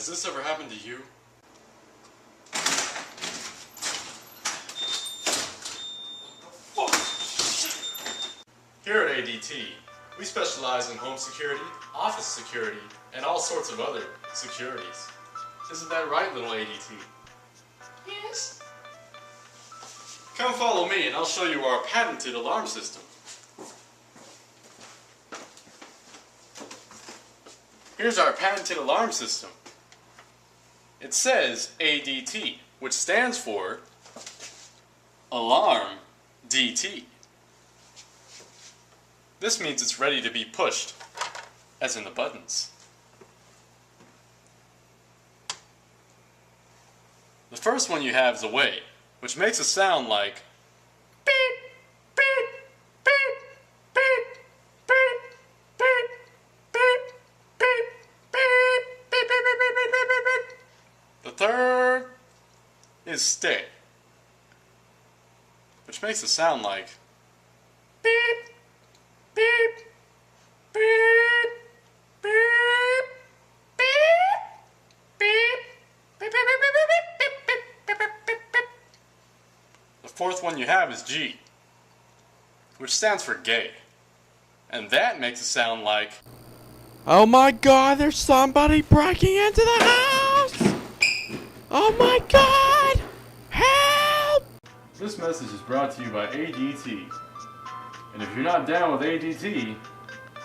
Has this ever happened to you? Here at ADT, we specialize in home security, office security, and all sorts of other securities. Isn't that right, little ADT? Yes. Come follow me and I'll show you our patented alarm system. Here's our patented alarm system. It says ADT, which stands for Alarm DT. This means it's ready to be pushed, as in the buttons. The first one you have is away, which makes a sound like beep, beep, beep, beep, beep, beep, beep, beep, beep, beep, beep, beep, beep, beep, beep. The third is stay, which makes a sound like beep, beep, beep, beep, beep, beep, beep, beep, beep, beep, beep, beep, beep. The fourth one you have is G, which stands for gay, and that makes it sound like, oh my God, there's somebody breaking into the house! Oh my God! Help! This message is brought to you by ADT. And if you're not down with ADT,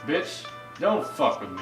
bitch, don't fuck with me.